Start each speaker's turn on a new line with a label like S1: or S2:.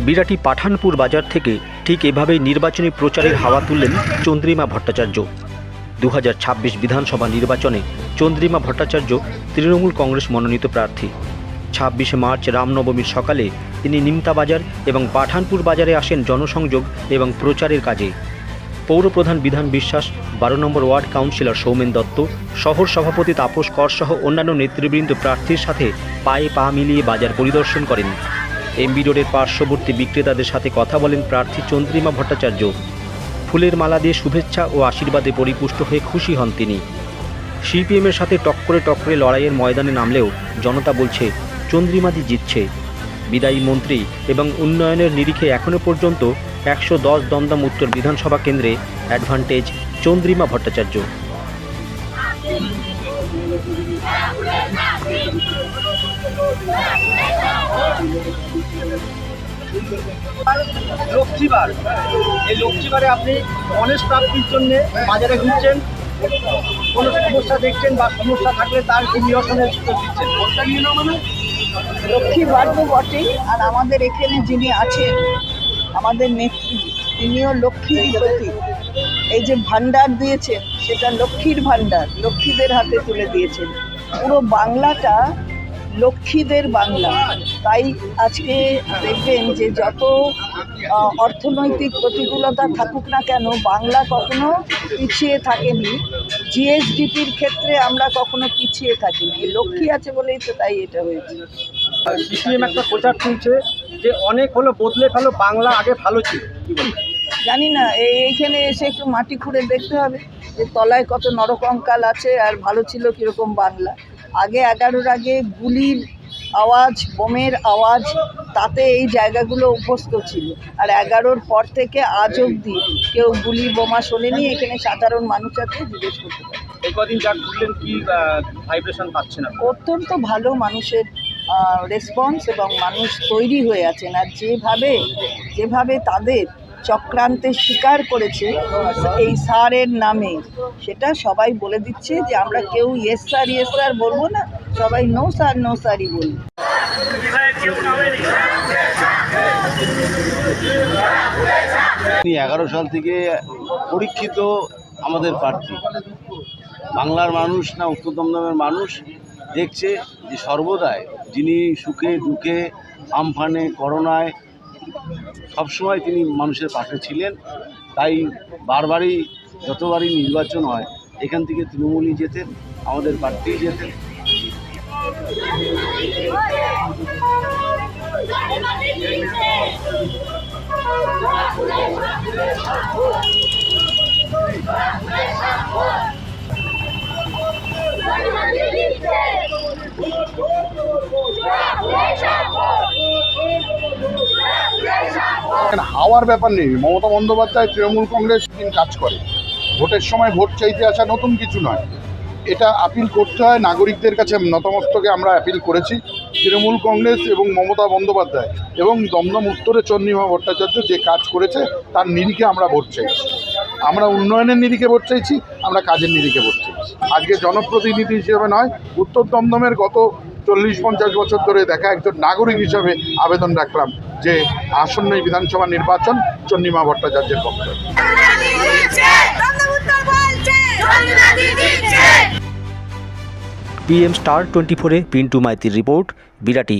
S1: বিরাটি পাঠানপুর বাজার থেকে ঠিক এভাবেই নির্বাচনী প্রচারের হাওয়া তুললেন চন্দ্রিমা ভট্টাচার্য। 2026 বিধানসভা নির্বাচনে চন্দ্রিমা ভট্টাচার্য তৃণমূল কংগ্রেস মনোনীত প্রার্থী। 26 মার্চ রামনবমীর সকালে তিনি নিমতাবাজার এবং পাঠানপুর বাজারে আসেন জনসংযোগ এবং প্রচারের কাজে। পৌরপ্রধান বিধান বিশ্বাস, 12 নম্বর ওয়ার্ড কাউন্সিলর সৌমেন দত্ত, শহর সভাপতি তাপস কর সহ অন্যান্য নেতৃবৃন্দ প্রার্থীর সাথে পায়ে পা মিলিয়ে বাজার পরিদর্শন করেন। এমবি রোডের পার্শ্ববর্তী বিক্রেতাদের সাথে কথা বলেন প্রার্থী চন্দ্রিমা ভট্টাচার্য। ফুলের মালা দিয়ে শুভেচ্ছা ও আশীর্বাদে পরিপুষ্ট হয়ে খুশি হন তিনি। সিপিএমের সাথে টক্করে লড়াইয়ের ময়দানে নামলেও জনতা বলছে চন্দ্রিমাদি জিতছে। বিদায়ী মন্ত্রী এবং উন্নয়নের নিরিখে এখনও পর্যন্ত 110 দমদম উত্তর বিধানসভা কেন্দ্রে অ্যাডভান্টেজ চন্দ্রিমা ভট্টাচার্য।
S2: লক্ষ্মীবার, এই লক্ষ্মীবারে আপনি গণেশ প্রাপ্তির জন্য বাজারে ঘুরছেন, কোনো সমস্যা দেখছেন বা সমস্যা থাকলে তার নিরসনের সুযোগ দিচ্ছেন। কোনটা নিয়ে না মানে
S3: লক্ষ্মীবার তো বটেই, আর আমাদের এখানে যিনি আছেন আমাদের নেত্রী, তিনিও লক্ষ্মীর প্রতীক। এই যে ভান্ডার দিয়েছেন সেটা লক্ষ্মীর ভান্ডার, লক্ষ্মীদের হাতে তুলে দিয়েছেন। পুরো বাংলাটা লক্ষ্মীদের বাংলা। তাই আজকে দেখবেন যে যত অর্থনৈতিক প্রতিকূলতা থাকুক না কেন, বাংলা কখনো পিছিয়ে থাকেনি। জিএসডিপির ক্ষেত্রে আমরা কখনো পিছিয়ে থাকিনি। লক্ষ্মী আছে বলেই তো তাই এটা হয়েছে।
S2: সিপিএম একটা প্রচার চলছে যে অনেক হলো বদলে ফেলো, বাংলা আগে ভালো ছিল।
S3: জানি না, এইখানে এসে একটু মাটি খুঁড়ে দেখতে হবে যে তলায় কত নরকঙ্কাল আছে আর ভালো ছিল কীরকম বাংলা। আগে 11-র আগে গুলির আওয়াজ, বোমের আওয়াজ, তাতে এই জায়গাগুলো অভ্যস্ত ছিল। আর 11-র পর থেকে আজ অবধি কেউ গুলি বোমা শোনেনি। এখানে সাধারণ মানুষ আছে, জিজ্ঞেস করতে পারে।
S2: এই কদিন যা ঘুরলেন কি ভাইব্রেশন পাচ্ছেন?
S3: অত্যন্ত ভালো মানুষের রেসপন্স এবং মানুষ তৈরি হয়ে আছেন। আর যেভাবে তাদের চক্রান্তের শিকার করেছে এই স্যারের নামে, সেটা সবাই বলে দিচ্ছে যে আমরা কেউ ইয়েস স্যার বলবো না, সবাই নো স্যারই বলবো।
S4: 11 সাল থেকে পরীক্ষিত আমাদের প্রার্থী। বাংলার মানুষ না উত্তর দমদমের মানুষ দেখছে যে সর্বদাই যিনি সুখে দুঃখে আমফানে করোনায় সবসময় তিনি মানুষের পাশে ছিলেন। তাই যতবারই নির্বাচন হয় এখান থেকে তৃণমূলই জেতেন, আমাদের প্রার্থীই জেতেন।
S5: হাওয়ার ব্যাপার নেই। মমতা বন্দ্যোপাধ্যায় তৃণমূল কংগ্রেস দিন কাজ করে, ভোটের সময় ভোট চাইতে আসা নতুন কিছু নয়। এটা আপিল করতে হয় নাগরিকদের কাছে। নতমস্তকে আমরা আপিল করেছি তৃণমূল কংগ্রেস এবং মমতা বন্দ্যোপাধ্যায় এবং দমদম উত্তরে চন্দ্রিমা ভট্টাচার্য যে কাজ করেছে তার নিরিখে আমরা ভোট চাইছি। আমরা উন্নয়নের নিরিখে ভোট চাইছি, আমরা কাজের নিরিখে ভোট চাইছি। আজকে জনপ্রতিনিধি হিসেবে নয়, উত্তর দমদমের গত 40-50 বছর ধরে দেখা একজন নাগরিক হিসাবে আবেদন রাখলাম যে আসন্ন বিধানসভা নির্বাচন চন্দ্রিমা ভট্টাচার্যের পক্ষে।
S1: PM Star 24-এ পিন্টু মাইতির রিপোর্ট, বিরাটি।